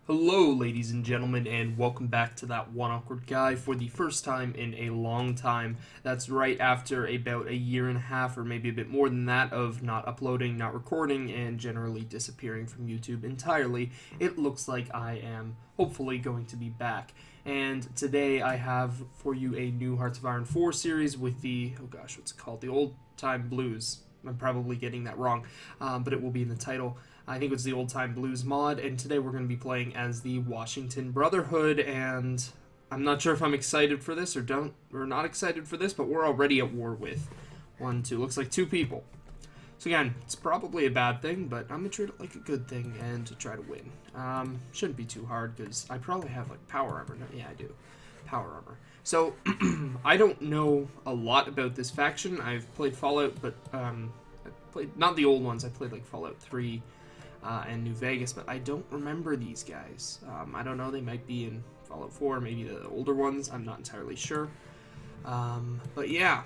Hello, ladies and gentlemen, and welcome back to That One Awkward Guy for the first time in a long time. That's right after about a year and a half, or maybe a bit more than that, of not uploading, not recording, and generally disappearing from YouTube entirely. It looks like I am hopefully going to be back. And today I have for you a new Hearts of Iron 4 series with the, oh gosh, what's it called? The Old Time Blues. I'm probably getting that wrong, but it will be in the title. I think it's the Old Time Blues mod, and today we're going to be playing as the Washington Brotherhood, and I'm not sure if I'm excited for this or not excited for this, but we're already at war with looks like two people. So again, it's probably a bad thing, but I'm going to treat it like a good thing and to try to win. Shouldn't be too hard, because I probably have, like, power armor. No, yeah, I do. Power armor. So, I don't know a lot about this faction. I've played Fallout, but, I played, not the old ones, I played, like, Fallout 3, and New Vegas, but I don't remember these guys. I don't know, they might be in Fallout 4, maybe the older ones, I'm not entirely sure. But yeah,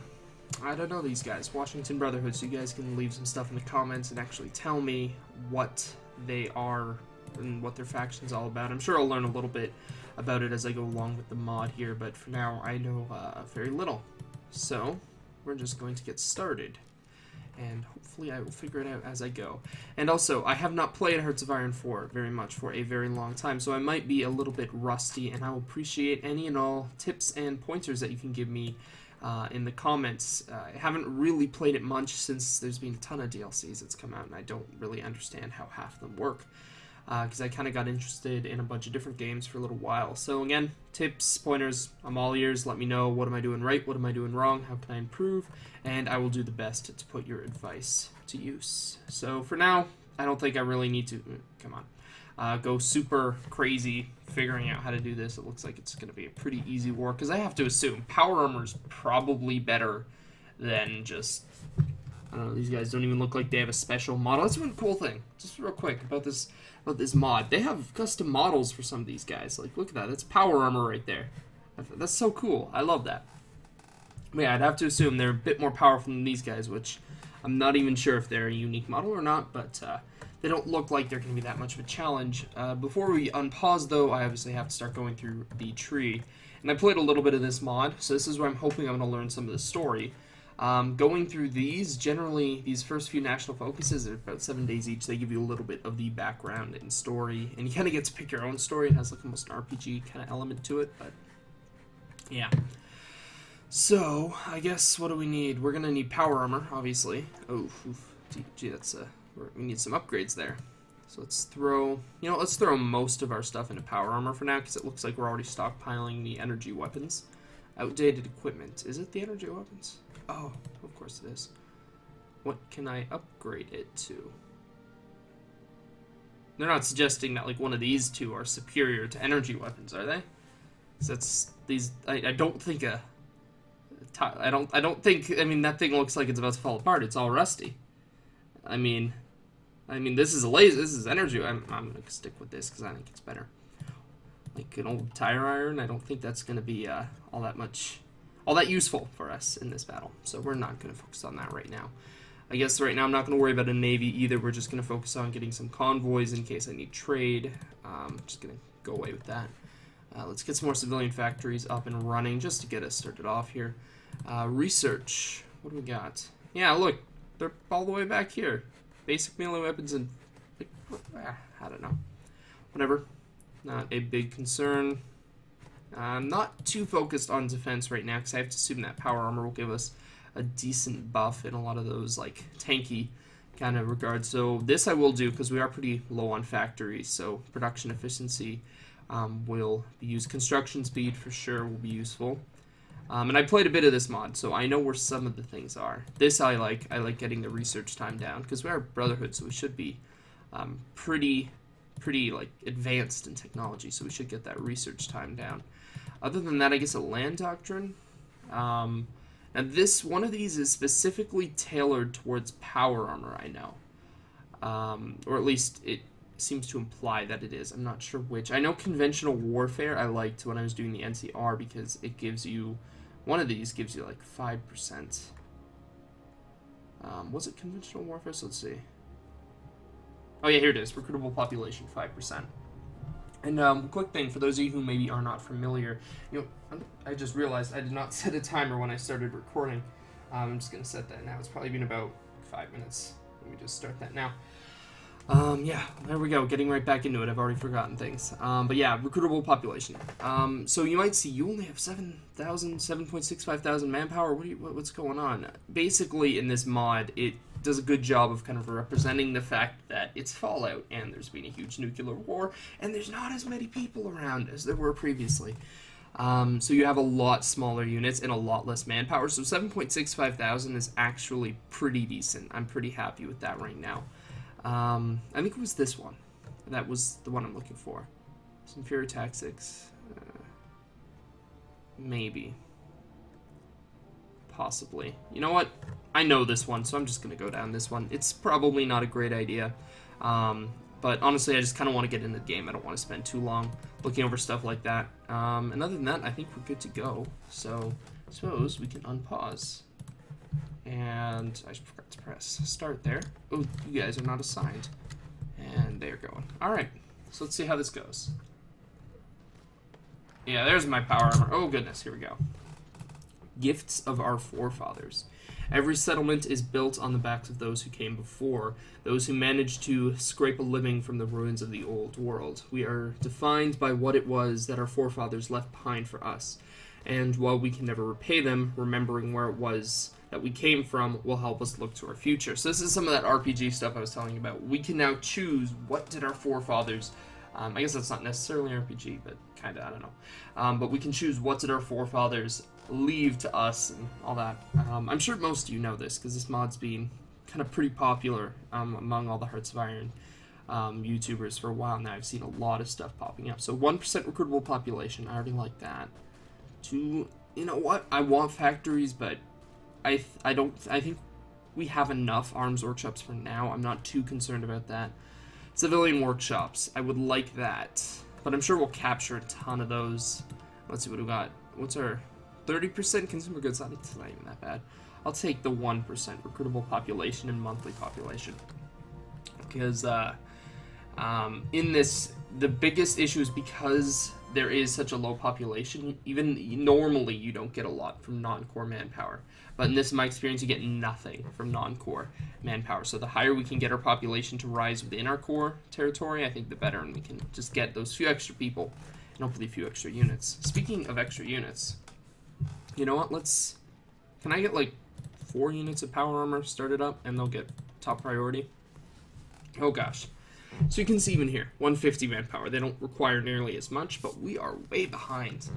I don't know these guys. Washington Brotherhood, so you guys can leave some stuff in the comments and actually tell me what they are and what their faction's all about. I'm sure I'll learn a little bit about it as I go along with the mod here, but for now I know very little. So, we're just going to get started. And hopefully I will figure it out as I go. And also, I have not played Hearts of Iron 4 very much for a very long time, so I might be a little bit rusty, and I will appreciate any and all tips and pointers that you can give me in the comments. I haven't really played it much since there's been a ton of DLCs that's come out, and I don't really understand how half of them work. Because I kind of got interested in a bunch of different games for a little while. So again, tips, pointers, I'm all ears. Let me know, what am I doing right, what am I doing wrong, how can I improve, and I will do the best to put your advice to use. So for now, I don't think I really need to, go super crazy figuring out how to do this. It looks like it's going to be a pretty easy war, because I have to assume power armor's probably better than just, I don't know, these guys don't even look like they have a special model. That's one cool thing, just real quick, about this mod. They have custom models for some of these guys. Like, look at that. That's power armor right there. That's so cool. I love that. But yeah, I'd have to assume they're a bit more powerful than these guys, which I'm not even sure if they're a unique model or not, but they don't look like they're going to be that much of a challenge. Before we unpause, though, I obviously have to start going through the tree. And I played a little bit of this mod, so this is where I'm hoping I'm going to learn some of the story. Going through these, generally, these first few national focuses are about 7 days each. They give you a little bit of the background and story, and you kind of get to pick your own story. It has like almost an RPG kind of element to it, but yeah. So, I guess, what do we need? We're going to need power armor, obviously. Oh, gee, that's, we need some upgrades there. So let's throw, let's throw most of our stuff into power armor for now, because it looks like we're already stockpiling the energy weapons. Outdated equipment. Is it the energy weapons? Oh, of course it is. What can I upgrade it to? They're not suggesting that like one of these two are superior to energy weapons, are they? So that's these. I don't think I don't think. I mean, that thing looks like it's about to fall apart. It's all rusty. I mean, this is a laser. This is energy. I'm gonna stick with this because I think it's better. Like an old tire iron. I don't think that's gonna be all that useful for us in this battle, so we're not going to focus on that right now. I guess right now I'm not going to worry about a navy either. We're just going to focus on getting some convoys in case I need trade. Just going to go away with that. Let's get some more civilian factories up and running just to get us started off here. Research. What do we got? Yeah, look, they're all the way back here. Basic melee weapons and, like, I don't know. Whatever. Not a big concern. I'm not too focused on defense right now because I have to assume that power armor will give us a decent buff in a lot of those like tanky kind of regards. So this I will do because we are pretty low on factories, so production efficiency will be used. Construction speed for sure will be useful. And I played a bit of this mod, so I know where some of the things are. This I like. I like getting the research time down because we are Brotherhood, so we should be pretty like advanced in technology, so we should get that research time down. Other than that, I guess a land doctrine. And this one of these is specifically tailored towards power armor, I know. Or at least it seems to imply that it is. I'm not sure which. I know conventional warfare I liked when I was doing the NCR because it gives you, one of these gives you like 5%. Was it conventional warfare? So let's see. Oh yeah, here it is. Recruitable population, 5%. And quick thing, for those of you who maybe are not familiar, I just realized I did not set a timer when I started recording. I'm just going to set that now. It's probably been about 5 minutes. Let me just start that now. Yeah, there we go. Getting right back into it. I've already forgotten things. But yeah, recruitable population. So you might see you only have 7.65 thousand manpower. What's going on? Basically, in this mod, it does a good job of kind of representing the fact that it's Fallout and there's been a huge nuclear war and there's not as many people around as there were previously. So you have a lot smaller units and a lot less manpower. So 7.65 thousand is actually pretty decent. I'm pretty happy with that right now. I think it was this one. That was the one I'm looking for. Some inferior tactics. Maybe. Possibly. You know what? I know this one, so I'm just going to go down this one. It's probably not a great idea. But honestly, I just kind of want to get into the game. I don't want to spend too long looking over stuff like that. And other than that, I think we're good to go. So I suppose we can unpause. And I forgot to press start there. Oh, you guys are not assigned. And they're going. Alright, so let's see how this goes. Yeah, there's my power armor. Oh goodness, here we go. Gifts of our forefathers. Every settlement is built on the backs of those who came before, those who managed to scrape a living from the ruins of the old world. We are defined by what it was that our forefathers left behind for us. And while we can never repay them, remembering where it was that we came from will help us look to our future. So this is some of that RPG stuff I was telling you about. We can now choose what did our forefathers, I guess that's not necessarily RPG, but kind of, I don't know. But we can choose what did our forefathers leave to us and all that. I'm sure most of you know this because this mod's been kind of pretty popular among all the Hearts of Iron YouTubers for a while now. I've seen a lot of stuff popping up. So 1% recruitable population, I already like that. 2, you know what? I want factories, but I think we have enough arms workshops for now. I'm not too concerned about that. Civilian workshops, I would like that, but I'm sure we'll capture a ton of those. Let's see what we got. What's our 30% consumer goods? I think it's not even that bad. I'll take the 1% recruitable population and monthly population because in this, the biggest issue is because there is such a low population. Even normally, you don't get a lot from non-core manpower. But in this, in my experience, you get nothing from non-core manpower. So the higher we can get our population to rise within our core territory, I think the better, and we can just get those few extra people and hopefully a few extra units. Speaking of extra units, you know what? Can I get like 4 units of power armor started up, and they'll get top priority? Oh gosh. So you can see even here, 150 manpower. They don't require nearly as much, but we are way behind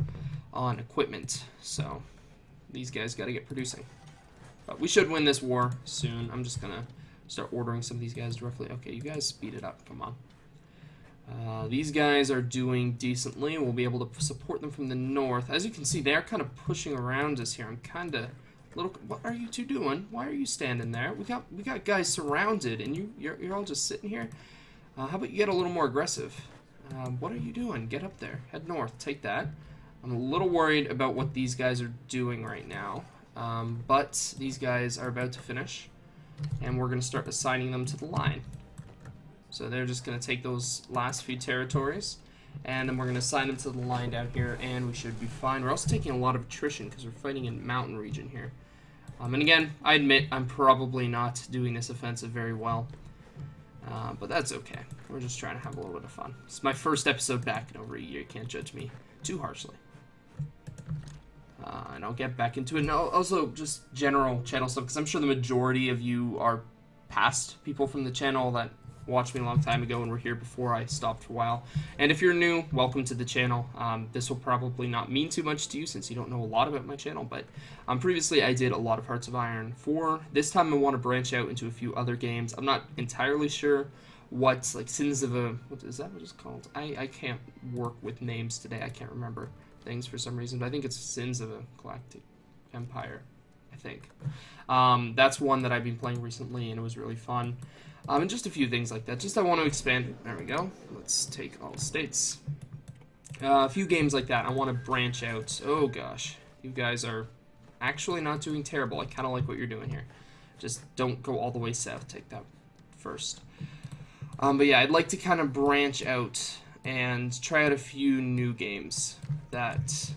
on equipment. So these guys got to get producing. But we should win this war soon. I'm just going to start ordering some of these guys directly. Okay, you guys speed it up. Come on. These guys are doing decently. We'll be able to support them from the north. As you can see, they're kind of pushing around us here. I'm kind of little. What are you two doing? Why are you standing there? We got guys surrounded, and you're all just sitting here. How about you get a little more aggressive? What are you doing? Get up there. Head north. Take that. I'm a little worried about what these guys are doing right now. But these guys are about to finish. And we're going to start assigning them to the line. So they're just going to take those last few territories. And then we're going to assign them to the line down here. And we should be fine. We're also taking a lot of attrition because we're fighting in mountain region here. And again, I admit I'm probably not doing this offensive very well. But that's okay. We're just trying to have a little bit of fun. It's my first episode back in over a year. You can't judge me too harshly. And I'll get back into it. And also just general channel stuff, because I'm sure the majority of you are past people from the channel that watched me a long time ago and were here before I stopped for a while. And if you're new, welcome to the channel. This will probably not mean too much to you since you don't know a lot about my channel, but previously I did a lot of Hearts of Iron 4. This time I want to branch out into a few other games. I'm not entirely sure what, like, Sins of a... What is that what it's called? I can't work with names today. I can't remember things for some reason, but I think it's Sins of a Galactic Empire, I think. That's one that I've been playing recently, and it was really fun. And just a few things like that. Just I want to expand. There we go. Let's take all states. A few games like that. I want to branch out. Oh gosh, you guys are actually not doing terrible. I kind of like what you're doing here. Just don't go all the way south. Take that first. But yeah, I'd like to kind of branch out and try out a few new games that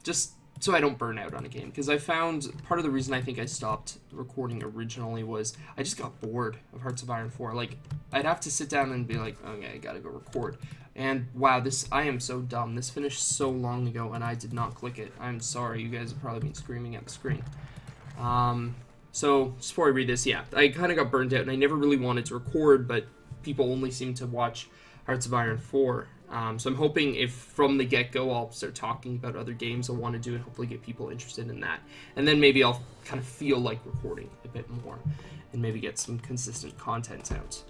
just so I don't burn out on a game. Because I found part of the reason I think I stopped recording originally was I just got bored of Hearts of Iron 4. Like, I'd have to sit down and be like, okay, I gotta go record. And wow, I am so dumb. This finished so long ago and I did not click it. I'm sorry, you guys have probably been screaming at the screen. So, just before I read this, yeah, I kind of got burned out and I never really wanted to record, but people only seem to watch Hearts of Iron 4. So I'm hoping if from the get-go I'll start talking about other games I want to do and hopefully get people interested in that. And then maybe I'll kind of feel like recording a bit more and maybe get some consistent content out.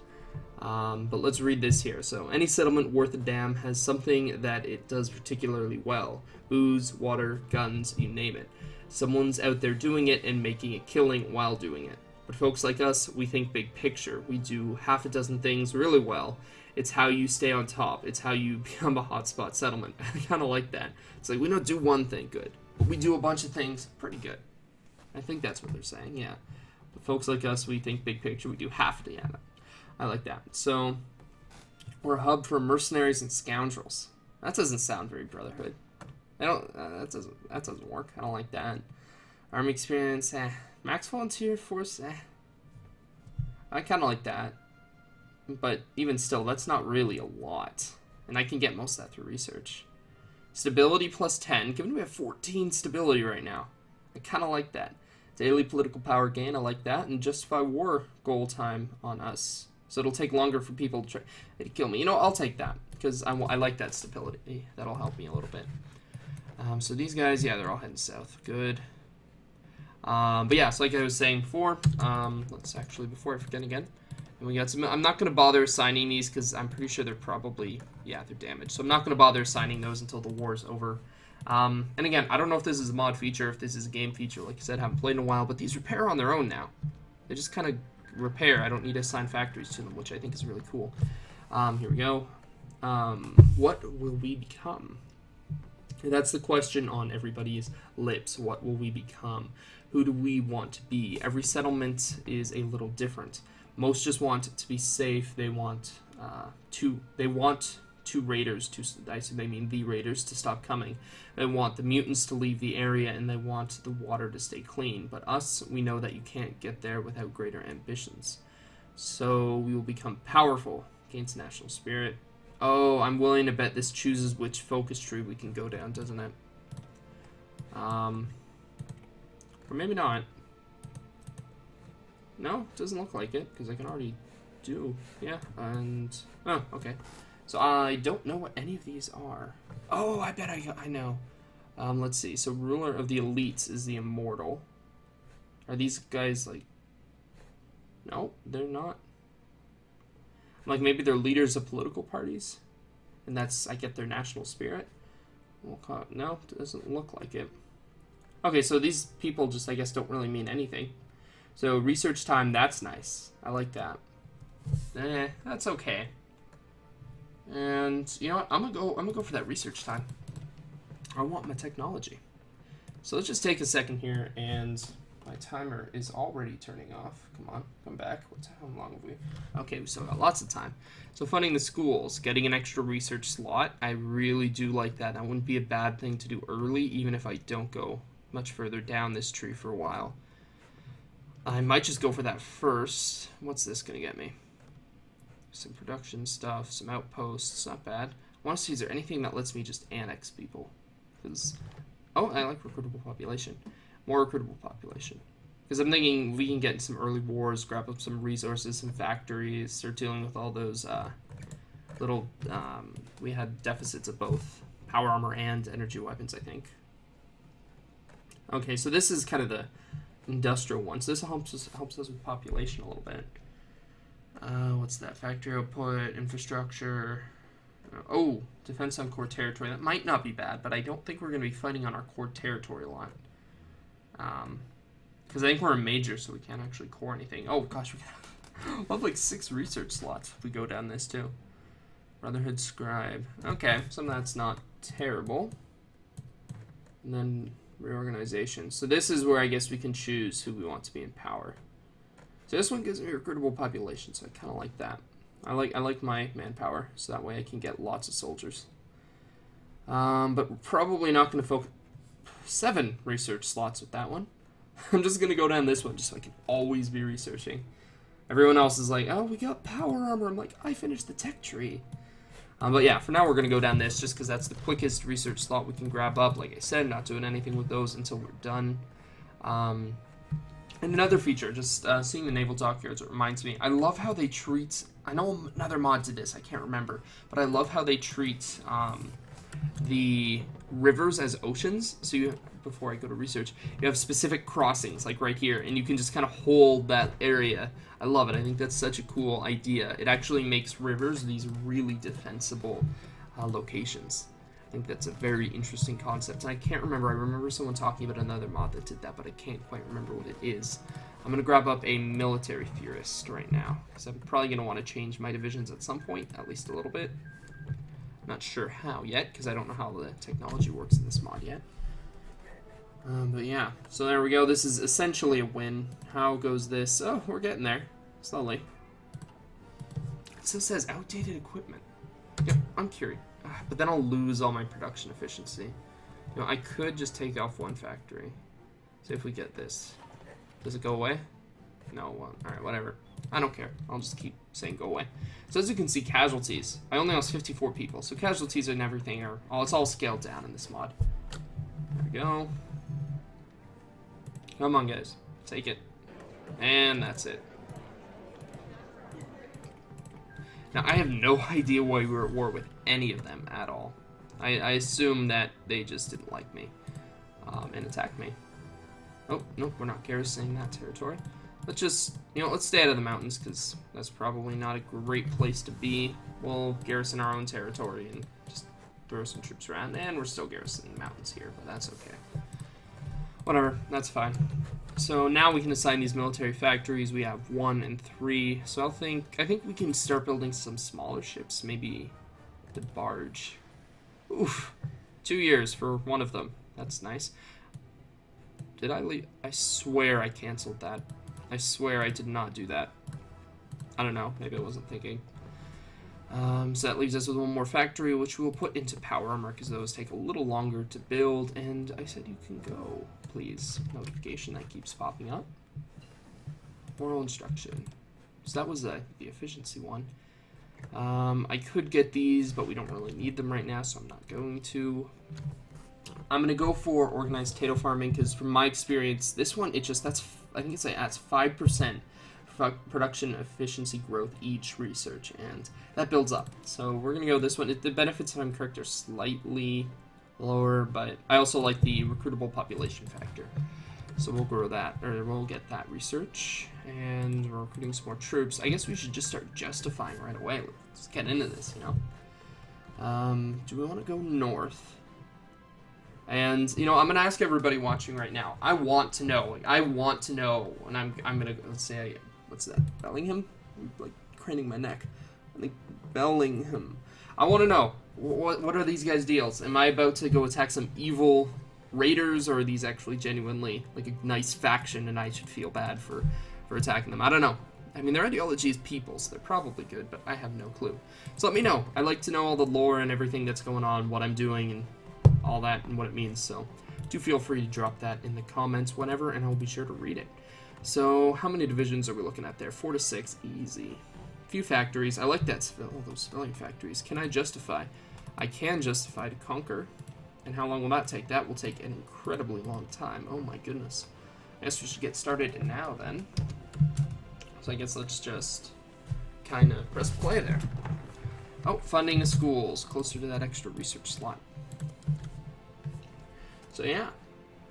But let's read this here. So, any settlement worth a damn has something that it does particularly well. Booze, water, guns, you name it. Someone's out there doing it and making a killing while doing it. But folks like us, we think big picture. We do half a dozen things really well. It's how you stay on top. It's how you become a hotspot settlement. I kind of like that. It's like we don't do one thing good, but we do a bunch of things pretty good. I think that's what they're saying, yeah. But folks like us, we think big picture. We do half the damn. I like that. So, we're a hub for mercenaries and scoundrels. That doesn't sound very Brotherhood. I don't. That doesn't work. I don't like that. Army experience. Max volunteer force. I kind of like that. But even still, that's not really a lot. And I can get most of that through research. Stability plus 10. Given we have 14 stability right now. I kind of like that. Daily political power gain. I like that. And justify war goal time on us. So it'll take longer for people to try to kill me. You know, I'll take that. Because I like that stability. That'll help me a little bit. So these guys, yeah, they're all heading south. Good. But yeah, so like I was saying before, let's actually, before I forget again. And we got some. I'm not going to bother assigning these because I'm pretty sure they're probably, yeah, they're damaged. So I'm not going to bother assigning those until the war's over. And again, I don't know if this is a mod feature, if this is a game feature. Like I said, I haven't played in a while, but these repair on their own now. They just kind of repair. I don't need to assign factories to them, which I think is really cool. Here we go. What will we become? And that's the question on everybody's lips. What will we become? Who do we want to be? Every settlement is a little different. Most just want it to be safe. They want two raiders to. I assume they mean the raiders to stop coming. They want the mutants to leave the area, and they want the water to stay clean. But us, we know that you can't get there without greater ambitions. So we will become powerful. Gains national spirit. Oh, I'm willing to bet this chooses which focus tree we can go down, doesn't it? Or maybe not. No, it doesn't look like it, because I can already do, yeah, and, oh, okay. So I don't know what any of these are. Oh, I bet I know. Let's see, so ruler of the elites is the immortal. Are these guys, like, no, they're not. Like, maybe they're leaders of political parties, and that's, I get their national spirit. No, it doesn't look like it. Okay, so these people just, I guess, don't really mean anything. So research time, that's nice. I like that. That's okay. And you know what? I'm gonna go for that research time. I want my technology. So let's just take a second here, and my timer is already turning off. Come on, come back. How long have we? Okay, we still got lots of time. So funding the schools, getting an extra research slot. I really do like that. That wouldn't be a bad thing to do early, even if I don't go much further down this tree for a while. I might just go for that first. What's this going to get me? Some production stuff, some outposts, not bad. I want to see, is there anything that lets me just annex people? Because, oh, I like recruitable population. More recruitable population. Because I'm thinking we can get in some early wars, grab up some resources, some factories, start dealing with all those little, we had deficits of both power armor and energy weapons, I think. Okay, so this is kind of the industrial one. So this helps us with population a little bit. What's that? Factory output, infrastructure. Oh, defense on core territory. That might not be bad, but I don't think we're going to be fighting on our core territory line. Because I think we're a major, so we can't actually core anything. Oh, gosh, we'll have like 6 research slots if we go down this, too. Brotherhood scribe. Okay, some of that's not terrible. And then reorganization. So this is where I guess we can choose who we want to be in power. So this one gives me a recruitable population, so I kind of like that. I like my manpower, so that way I can get lots of soldiers. But probably not going to focus... 7 research slots with that one. I'm just going to go down this one just so I can always be researching. Everyone else is like, oh, we got power armor. I'm like, I finished the tech tree. But yeah, for now we're going to go down this just because that's the quickest research slot we can grab up. Like I said, not doing anything with those until we're done. And another feature, just seeing the naval dockyards, it reminds me, I love how they treat... I know another mod did this, I can't remember. But I love how they treat... the rivers as oceans. So you, before I go to research, you have specific crossings like right here, and you can just kind of hold that area. I love it. I think that's such a cool idea. It actually makes rivers these really defensible locations. I think that's a very interesting concept, and I can't remember. I remember someone talking about another mod that did that, but I can't quite remember what it is. I'm going to grab up a military theorist right now, because I'm probably going to want to change my divisions at some point, at least a little bit. Not sure how yet, because I don't know how the technology works in this mod yet. But yeah, so there we go. This is essentially a win. How goes this? Oh, we're getting there. Slowly. It still says outdated equipment. Yep, I'm curious. But then I'll lose all my production efficiency. You know, I could just take off one factory. See if we get this. Does it go away? No, well, alright, whatever. I don't care. I'll just keep saying go away. So as you can see, casualties. I only lost 54 people, so casualties and everything are... Oh, it's all scaled down in this mod. There we go. Come on, guys. Take it. And that's it. Now, I have no idea why we were at war with any of them at all. I assume that they just didn't like me and attacked me. Oh, nope, we're not garrisoning that territory. Let's just, you know, let's stay out of the mountains, because that's probably not a great place to be. We'll garrison our own territory and just throw some troops around. And we're still garrisoning the mountains here, but that's okay. Whatever, that's fine. So now we can assign these military factories. We have 1 and 3. So I think we can start building some smaller ships. Maybe the barge. Oof. 2 years for one of them. That's nice. Did I leave? I swear I canceled that. I swear I did not do that. I don't know. Maybe I wasn't thinking. So that leaves us with 1 more factory, which we'll put into power armor, because those take a little longer to build. And I said you can go, please. Notification that keeps popping up. Moral instruction. So that was the efficiency one. I could get these, but we don't really need them right now, so I'm not going to. I'm going to go for organized potato farming, because from my experience, this one, I think it's like adds 5% production efficiency growth each research, and that builds up. So we're going to go this one. The benefits, if I'm correct, are slightly lower, but I also like the recruitable population factor. So we'll grow that, or we'll get that research, and we're recruiting some more troops. I guess we should just start justifying right away. Let's get into this, you know. Do we want to go north? And, you know, I'm going to ask everybody watching right now. I want to know, and I'm going to, let's say, what's that, Bellingham? I'm, like, craning my neck. I think Bellingham. I want to know, what are these guys' deals? Am I about to go attack some evil raiders, or are these actually genuinely, like, a nice faction, and I should feel bad for attacking them? I don't know. I mean, their ideology is people, so they're probably good, but I have no clue. So let me know. I like to know all the lore and everything that's going on, what I'm doing, and all that and what it means, so do feel free to drop that in the comments whenever, and I'll be sure to read it. So how many divisions are we looking at there? 4 to 6, easy. Few factories. I like that those spelling factories. Can I justify? I can justify to conquer. And how long will that take? That will take an incredibly long time. Oh my goodness. I guess we should get started now then. So I guess let's just kind of press play there. Oh, funding the schools, closer to that extra research slot. So yeah,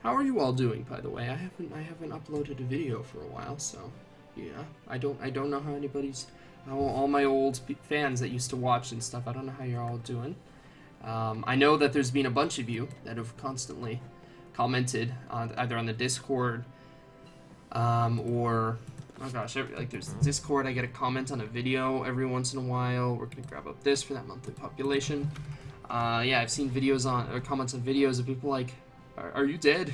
how are you all doing, by the way? I haven't uploaded a video for a while, so yeah, I don't know how all my old fans that used to watch and stuff, I don't know how you're all doing. I know that there's been a bunch of you that have constantly commented on either on the Discord or oh gosh, like there's the Discord. I get a comment on a video every once in a while. We're gonna grab up this for that monthly population. Yeah, I've seen videos or comments on videos of people like, are you dead?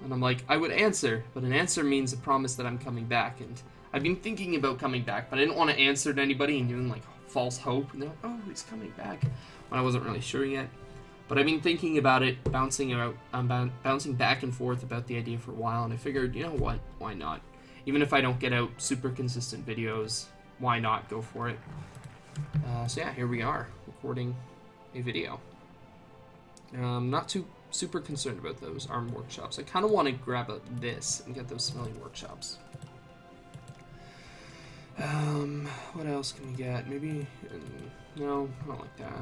And I'm like, I would answer, but an answer means a promise that I'm coming back, and I've been thinking about coming back, but I didn't want to answer to anybody and giving like false hope. And they're like, oh, he's coming back, when I wasn't really sure yet. But I've been thinking about it, bouncing back and forth about the idea for a while, and I figured, you know what, why not? Even if I don't get out super consistent videos, why not go for it? So yeah, here we are, recording a video. Not too super concerned about those armed workshops. I kind of want to grab this and get those smelling workshops. What else can we get? Maybe, no, I don't like that.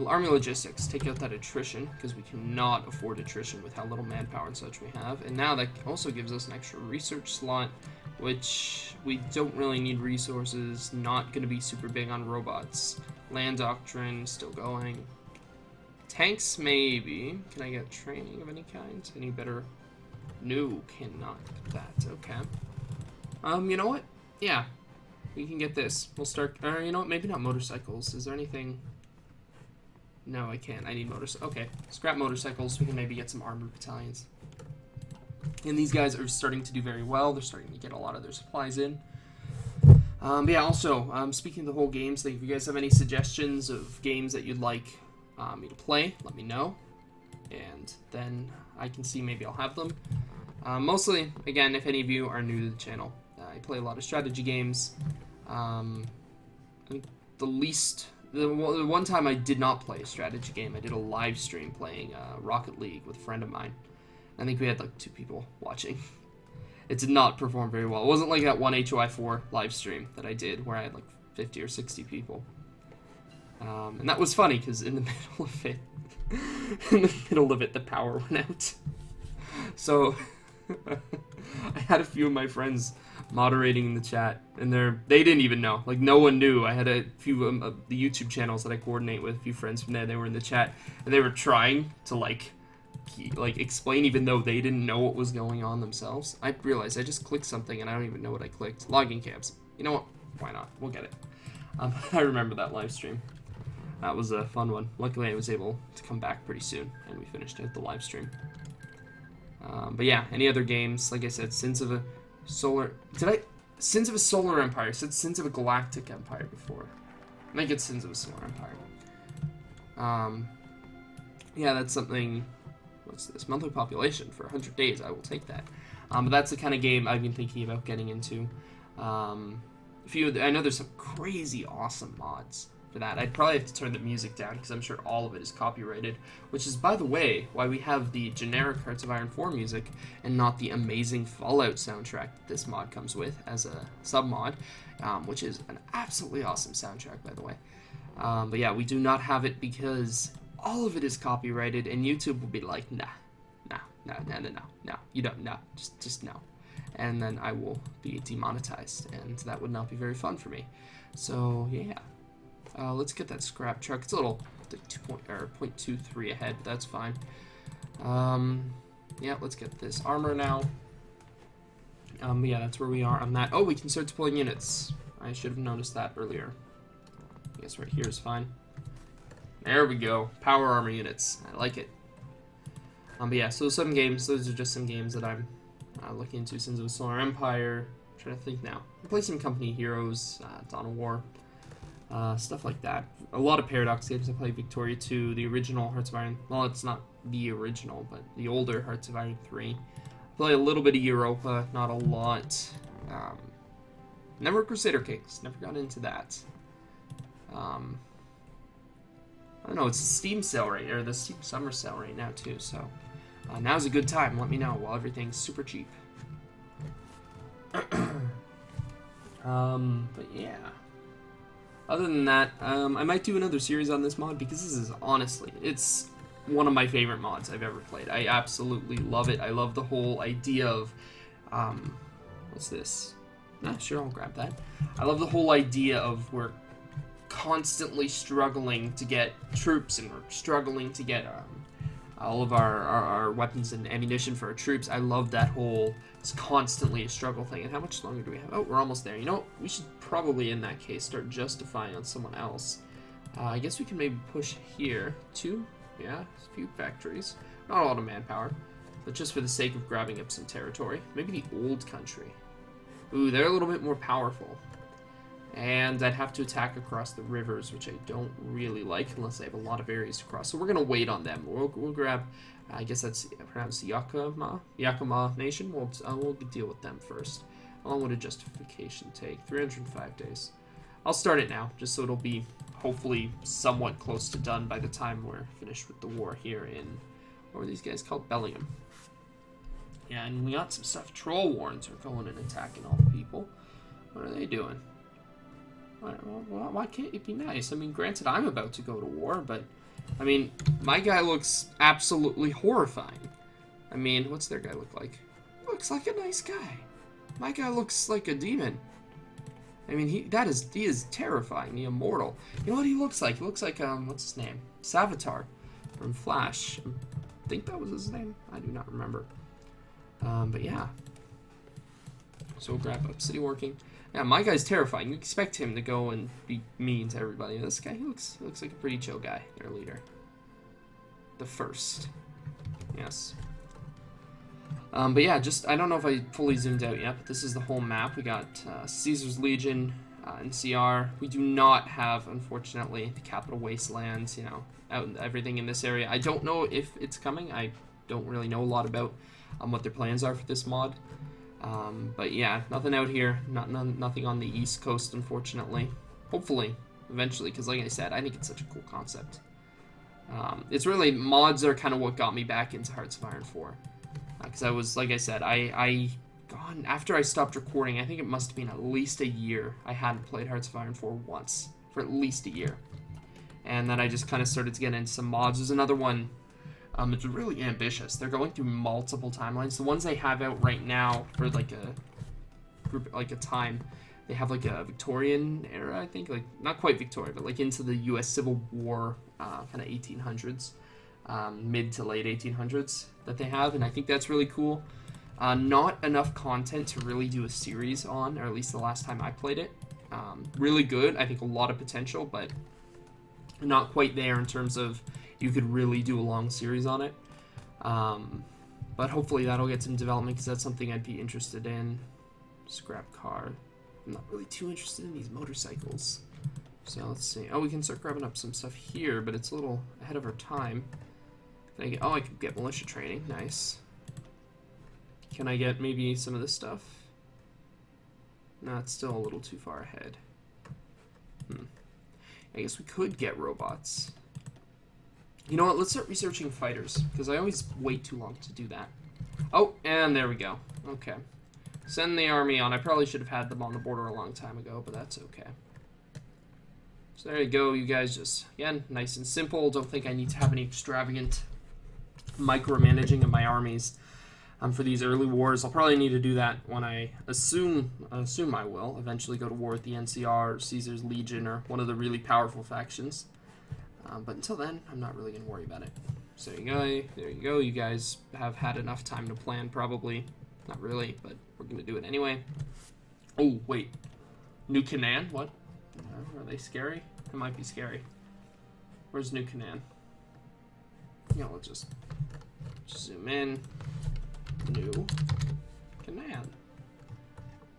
Army logistics, take out that attrition, because we cannot afford attrition with how little manpower and such we have. And now that also gives us an extra research slot, which we don't really need resources, not going to be super big on robots. Land doctrine, still going. Tanks, maybe. Can I get training of any kind? Any better? No, cannot get that. Okay. You know what? Yeah. We can get this. We'll start, or you know what, maybe not motorcycles. Is there anything? No, I can't. I need motorcycles. Okay, scrap motorcycles. We can maybe get some armored battalions. And these guys are starting to do very well. They're starting to get a lot of their supplies in. But yeah, also, speaking of the whole games thing, if you guys have any suggestions of games that you'd like me to play, let me know. And then I can see maybe I'll have them. Mostly, again, if any of you are new to the channel, I play a lot of strategy games. I think the one time I did not play a strategy game, I did a live stream playing Rocket League with a friend of mine. I think we had like 2 people watching. It did not perform very well. It wasn't like that one HOI4 live stream that I did where I had like 50 or 60 people. And that was funny because in the middle of it, the power went out. So I had a few of my friends moderating in the chat, and they didn't even know. Like, no one knew. I had a few of the YouTube channels that I coordinate with, a few friends from there. They were in the chat, and they were trying to like explain, even though they didn't know what was going on themselves. I realized I just clicked something, and I don't even know what I clicked. Logging camps. You know what? Why not? We'll get it. I remember that live stream. That was a fun one. Luckily, I was able to come back pretty soon, and we finished out the live stream. But yeah, any other games? Like I said, Sins of a Solar... Sins of a Solar Empire. I said Sins of a Galactic Empire before. I think it's Sins of a Solar Empire. Yeah, that's something... What's this? Monthly population for 100 days. I will take that. But that's the kind of game I've been thinking about getting into. I know there's some crazy awesome mods for that. I'd probably have to turn the music down because I'm sure all of it is copyrighted, which is, by the way, why we have the generic Hearts of Iron 4 music and not the amazing Fallout soundtrack that this mod comes with as a sub-mod, which is an absolutely awesome soundtrack, by the way. But yeah, we do not have it because all of it is copyrighted, and YouTube will be like, no, you don't, no, just no. And then I will be demonetized, and that would not be very fun for me. So, yeah. Let's get that scrap truck. It's a little like 0.23 ahead, but that's fine. Yeah, let's get this armor now. Yeah, that's where we are on that. Oh, we can start deploying units. I should have noticed that earlier. I guess right here is fine. There we go. Power armor units. I like it. But yeah, so some games. Those are just some games that I'm looking into. Sins of a Solar Empire. I'm trying to think now. I play some Company Heroes, Dawn of War. Stuff like that. A lot of Paradox games. I play Victoria 2, the original Hearts of Iron. Well, it's not the original, but the older Hearts of Iron 3. I play a little bit of Europa, not a lot. Never Crusader Kings. Never got into that. I don't know. It's a Steam sale right now, the Steam Summer sale right now too. So now's a good time. Let me know while everything's super cheap. But yeah. Other than that, I might do another series on this mod because this is, honestly, it's one of my favorite mods I've ever played. I absolutely love it. I love the whole idea of, what's this? Nah, sure, I'll grab that. I love the whole idea of we're constantly struggling to get troops, and we're struggling to get all of our weapons and ammunition for our troops. I love that whole, it's constantly a struggle thing. And how much longer do we have? Oh, we're almost there. You know, we should probably, in that case, start justifying on someone else. I guess we can maybe push here. 2, yeah, a few factories. Not a lot of manpower, but just for the sake of grabbing up some territory. Maybe the old country. Ooh, they're a little bit more powerful. And I'd have to attack across the rivers, which I don't really like unless I have a lot of areas to cross. So we're going to wait on them. We'll grab, I guess that's pronounced Yakima Nation. We'll deal with them first. How long would a justification take? 305 days. I'll start it now, just so it'll be hopefully somewhat close to done by the time we're finished with the war here in, what were these guys called? Bellingham. Yeah, and we got some stuff. Troll Warrens are going and attacking all the people. What are they doing? Why can't it be nice? I mean, granted, I'm about to go to war, but, I mean, my guy looks absolutely horrifying. I mean, what's their guy look like? Looks like a nice guy. My guy looks like a demon. I mean, he is terrifying, the immortal. You know what he looks like? He looks like, what's his name? Savitar from Flash. I think that was his name. I do not remember. But yeah. So we'll grab up City Working. Yeah, my guy's terrifying. You expect him to go and be mean to everybody. This guy, he looks like a pretty chill guy. Their leader. The first. Yes. But yeah, I don't know if I fully zoomed out yet, but this is the whole map. We got Caesar's Legion, NCR. We do not have, unfortunately, the Capital Wastelands, you know, everything in this area. I don't know if it's coming. I don't really know a lot about what their plans are for this mod. But yeah, nothing out here. Nothing on the East Coast, unfortunately. Hopefully, eventually, because like I said, I think it's such a cool concept. It's really, mods are kind of what got me back into Hearts of Iron 4. Because I was, like I said, after I stopped recording, I think it must have been at least a year, I hadn't played Hearts of Iron 4 once. For at least a year. And then I just kind of started to get into some mods. There's another one, it's really ambitious. They're going through multiple timelines. The ones they have out right now, for like a group, like a time, they have like a Victorian era, I think. Like, not quite Victorian, but like into the US Civil War, kind of 1800s. Mid to late 1800s that they have, and I think that's really cool. Not enough content to really do a series on, or at least the last time I played it. Really good, I think a lot of potential, but not quite there in terms of you could really do a long series on it. But hopefully that'll get some development, because that's something I'd be interested in. Scrap car. I'm not really too interested in these motorcycles. So let's see. Oh, we can start grabbing up some stuff here, but it's a little ahead of our time. I could get militia training. Nice. Can I get maybe some of this stuff? No, it's still a little too far ahead. I guess we could get robots. You know what? Let's start researching fighters, because I always wait too long to do that. Oh, and there we go. Okay. Send the army on. I probably should have had them on the border a long time ago, but that's okay. So there you go, you guys. Just, again, nice and simple. Don't think I need to have any extravagant micromanaging of my armies for these early wars. I'll probably need to do that when I assume I will eventually go to war with the NCR or Caesar's Legion or one of the really powerful factions. But until then, I'm not really going to worry about it. So there you go. You guys have had enough time to plan, probably. Not really, but we're going to do it anyway. Oh, wait. New Canaan? What? Are they scary? It might be scary. Where's New Canaan? You know, let's just zoom in. New Canaan.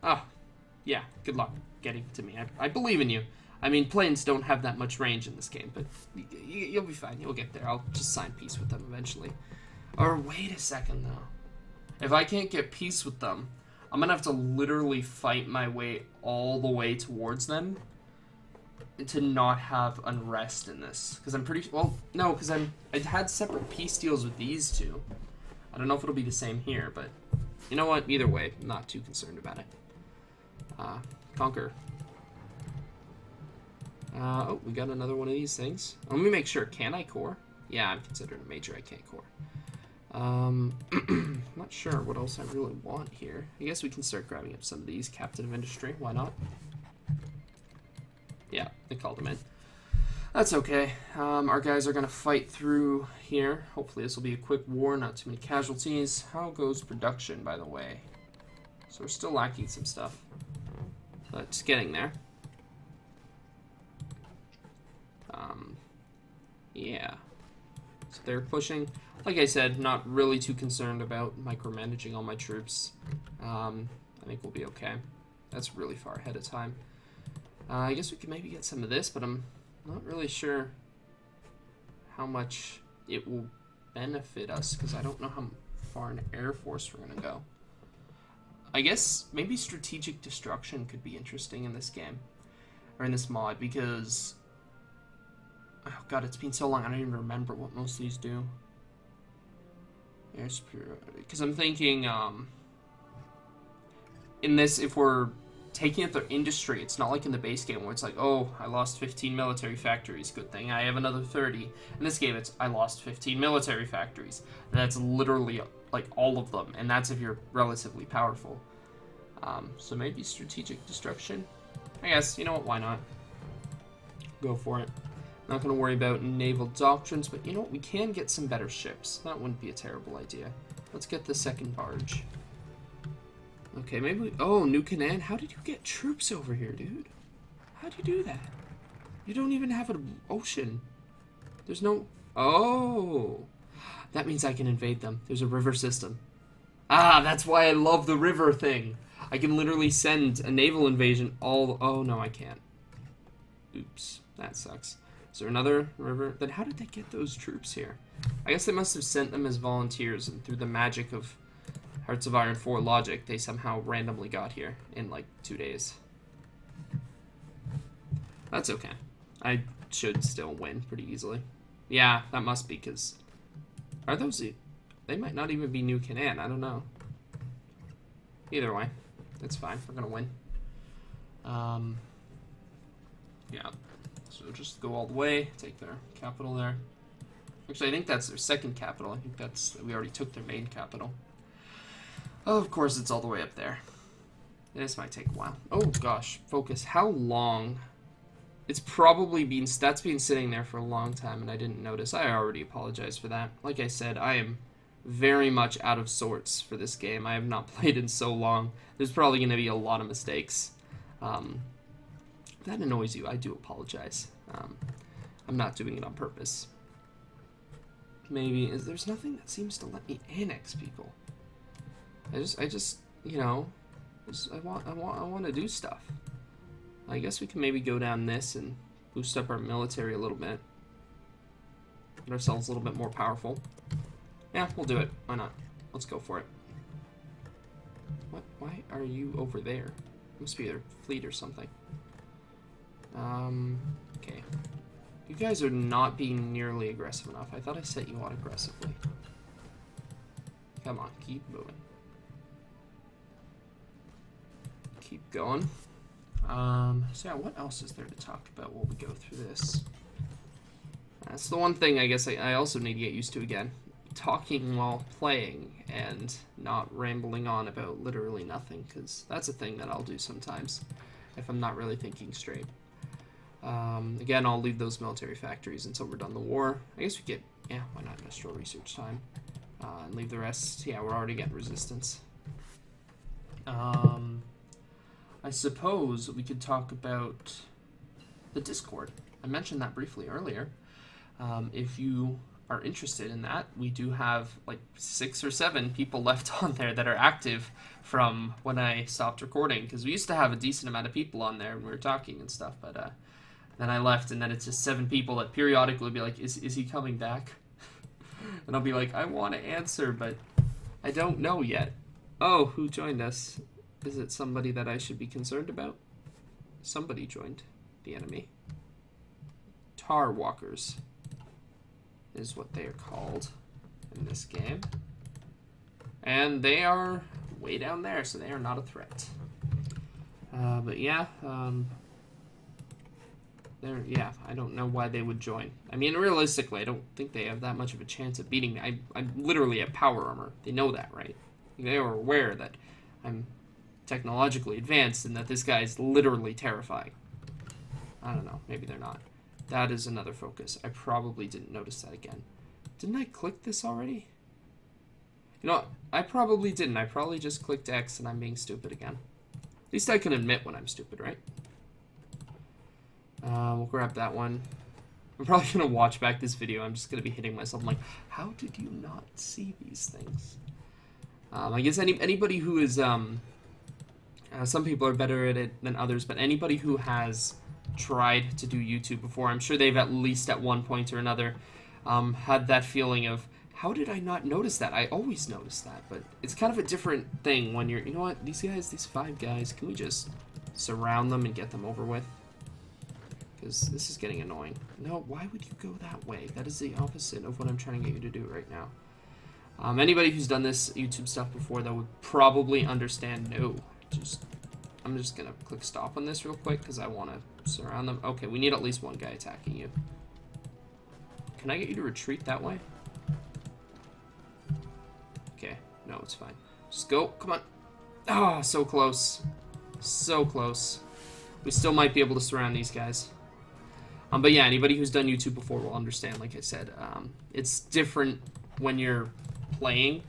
Ah, yeah, good luck getting to me. I believe in you. I mean, planes don't have that much range in this game, but you'll be fine. You'll get there. I'll just sign peace with them eventually. Or wait a second, though. If I can't get peace with them, I'm going to have to literally fight my way all the way towards them to not have unrest in this, because I'm pretty well no because I had separate peace deals with these two. I don't know if it'll be the same here, but you know what, either way, I'm not too concerned about it. Conquer. Oh, we got another one of these things. Let me make sure. Can I core? Yeah, I'm considered a major. I can't core. Not sure what else I really want here. I guess we can start grabbing up some of these. Captain of Industry, why not? Yeah, they called him in. That's okay. Our guys are going to fight through here. Hopefully this will be a quick war, not too many casualties. How goes production, by the way? So we're still lacking some stuff. But just getting there. Yeah. So they're pushing. Like I said, not really too concerned about micromanaging all my troops. I think we'll be okay. That's really far ahead of time. I guess we could maybe get some of this, but I'm not really sure how much it will benefit us, because I don't know how far in Air Force we're going to go. I guess maybe Strategic Destruction could be interesting in this game, or in this mod, because... Oh god, it's been so long, I don't even remember what most of these do. Because I'm thinking, in this, if we're taking up their industry, it's not like in the base game where it's like, oh, I lost 15 military factories, good thing I have another 30. In this game, it's, I lost 15 military factories. That's literally, like, all of them, and that's if you're relatively powerful. So maybe Strategic Destruction? I guess, you know what, why not? Go for it. Not going to worry about naval doctrines, but you know what, we can get some better ships. That wouldn't be a terrible idea. Let's get the second barge. Okay, maybe we... Oh, New Canaan? How did you get troops over here, dude? How'd you do that? You don't even have an ocean. There's no... Oh! That means I can invade them. There's a river system. Ah, that's why I love the river thing. I can literally send a naval invasion all... Oh, no, I can't. Oops. That sucks. Is there another river? Then how did they get those troops here? I guess they must have sent them as volunteers, and through the magic of Hearts of Iron 4 logic, they somehow randomly got here in like 2 days. That's okay. I should still win pretty easily. Yeah, that must be, because... Are those... They might not even be New Canaan, I don't know. Either way, it's fine. We're gonna win. Yeah. So just go all the way, take their capital there. Actually, I think that's their second capital. I think that's... We already took their main capital. Oh, of course, it's all the way up there. This might take a while. Oh, gosh. Focus. How long? It's probably been... That's been sitting there for a long time, and I didn't notice. I already apologize for that. Like I said, I am very much out of sorts for this game. I have not played in so long. There's probably going to be a lot of mistakes. If that annoys you, I do apologize. I'm not doing it on purpose. Maybe... There's nothing that seems to let me annex people. I just, you know, I want to do stuff. I guess we can maybe go down this and boost up our military a little bit. Get ourselves a little bit more powerful. Yeah, we'll do it. Why not? Let's go for it. What? Why are you over there? Must be their fleet or something. Okay. You guys are not being nearly aggressive enough. I thought I set you on aggressively. Come on, keep moving. Keep going. So yeah, what else is there to talk about while we go through this? That's the one thing I guess I also need to get used to again. Talking while playing and not rambling on about literally nothing, because that's a thing that I'll do sometimes if I'm not really thinking straight. Again, I'll leave those military factories until we're done the war. I guess we get, yeah, why not industrial research time? And leave the rest. Yeah, we're already getting resistance. I suppose we could talk about the Discord. I mentioned that briefly earlier. If you are interested in that, we do have like 6 or 7 people left on there that are active from when I stopped recording, because we used to have a decent amount of people on there when we were talking and stuff, but then I left, and then it's just 7 people that periodically be like, is he coming back? And I'll be like, I want to answer, but I don't know yet. Oh, who joined us? Is it somebody that I should be concerned about? Somebody joined the enemy. Tar Walkers is what they are called in this game. And they are way down there, so they are not a threat. But yeah, yeah, I don't know why they would join. I mean, realistically, I don't think they have that much of a chance of beating me. I'm literally at power armor. They know that, right? They are aware that I'm technologically advanced and that this guy is literally terrifying. I don't know. Maybe they're not. That is another focus. I probably didn't notice that again. Didn't I click this already? You know, I probably didn't. I probably just clicked X and I'm being stupid again. At least I can admit when I'm stupid, right? We'll grab that one. I'm probably going to watch back this video. I'm just going to be hitting myself. I'm like, how did you not see these things? I guess anybody who is Some people are better at it than others, but anybody who has tried to do YouTube before, I'm sure they've at least at one point or another had that feeling of, how did I not notice that? I always notice that, but it's kind of a different thing when you're, you know what, these guys, these 5 guys, can we just surround them and get them over with? Because this is getting annoying. No, why would you go that way? That is the opposite of what I'm trying to get you to do right now. Anybody who's done this YouTube stuff before, though, would probably understand. No, I'm just gonna click stop on this real quick because I want to surround them. Okay, we need at least one guy attacking you. Can I get you to retreat that way? Okay, no, it's fine. Just go, come on. Ah, so close. So close. We still might be able to surround these guys. But yeah, anybody who's done YouTube before will understand, like I said. It's different when you're playing,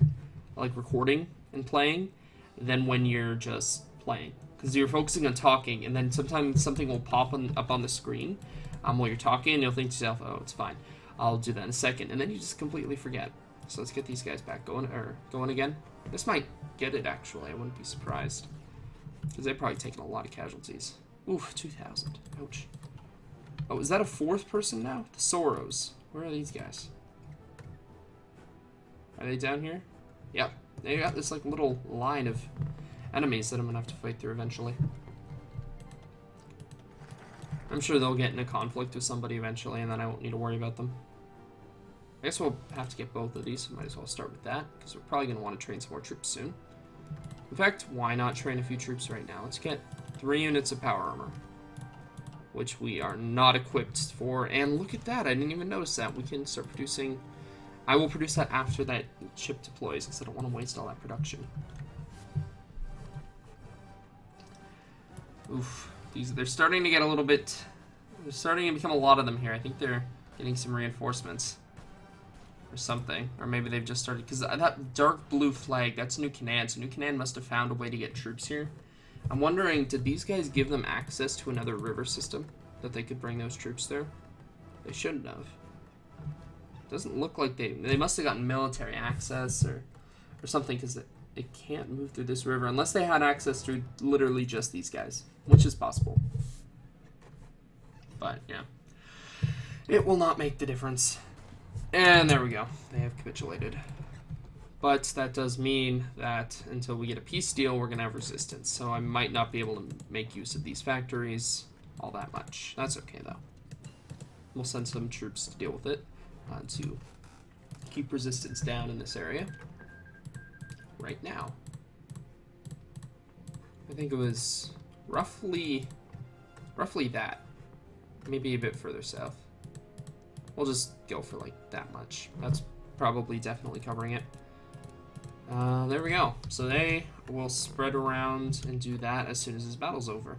like recording and playing, than when you're just playing. Because you're focusing on talking, and then sometimes something will pop up on the screen while you're talking, and you'll think to yourself, oh, it's fine. I'll do that in a second, and then you just completely forget. So let's get these guys back going again. This might get it, actually. I wouldn't be surprised. Because they've probably taken a lot of casualties. Oof, 2,000. Ouch. Oh, is that a 4th person now? The Soros. Where are these guys? Are they down here? Yep. They got this like little line of enemies that I'm gonna have to fight through eventually. I'm sure they'll get in a conflict with somebody eventually, and then I won't need to worry about them. I guess we'll have to get both of these, so might as well start with that, because we're probably gonna want to train some more troops soon. In fact, why not train a few troops right now? Let's get 3 units of power armor, which we are not equipped for. And look at that, I didn't even notice that. We can start producing. I will produce that after that ship deploys, because I don't want to waste all that production. Oof, they're starting to get a little bit. They're starting to become a lot of them here. I think they're getting some reinforcements or something, or maybe they've just started, because that dark blue flag, that's New Canaan, so New Canaan must have found a way to get troops here. I'm wondering, did these guys give them access to another river system that they could bring those troops there? They shouldn't have. Doesn't look like they must have gotten military access or something, because they can't move through this river unless they had access through literally just these guys, which is possible. But yeah, it will not make the difference. And there we go. They have capitulated. But that does mean that until we get a peace deal, we're going to have resistance. So I might not be able to make use of these factories all that much. That's okay, though. We'll send some troops to deal with it to keep resistance down in this area right now. I think it was roughly that. Maybe a bit further south. We'll just go for like that much. That's probably definitely covering it. There we go. So they will spread around and do that as soon as this battle's over.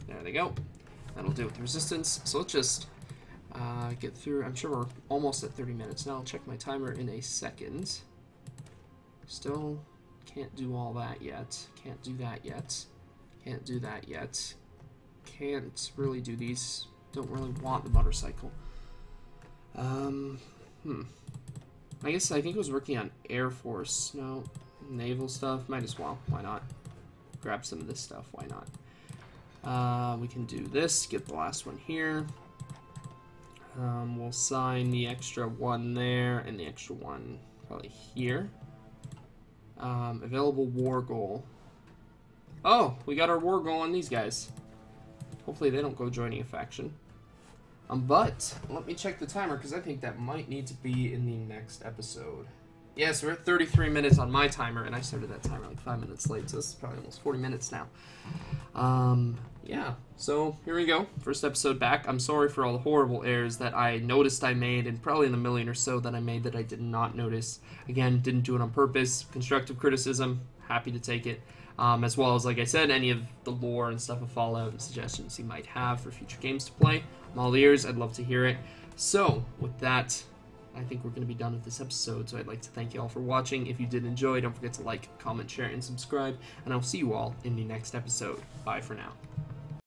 There they go. That'll do with the resistance. So let's just get through. I'm sure we're almost at 30 minutes now. I'll check my timer in a second. Still can't do all that yet. Can't do that yet. Can't do that yet. Can't really do these. Don't really want the motorcycle. I think it was working on Air Force. No, naval stuff. Might as well. Why not? Grab some of this stuff. Why not? We can do this. Get the last one here. We'll sign the extra one there and the extra one probably here. Available war goal. Oh, we got our war goal on these guys. Hopefully they don't go joining a faction. But let me check the timer, because I think that might need to be in the next episode. Yeah, so we're at 33 minutes on my timer, and I started that timer like 5 minutes late, so this is probably almost 40 minutes now. Yeah, so here we go. First episode back. I'm sorry for all the horrible errors that I noticed I made, and probably in the million or so that I made that I did not notice. Again, didn't do it on purpose. Constructive criticism, happy to take it. As well as, like I said, any of the lore and stuff of Fallout and suggestions you might have for future games to play. I'm all ears. I'd love to hear it. So, with that, I think we're going to be done with this episode. So I'd like to thank you all for watching. If you did enjoy, don't forget to like, comment, share, and subscribe. And I'll see you all in the next episode. Bye for now.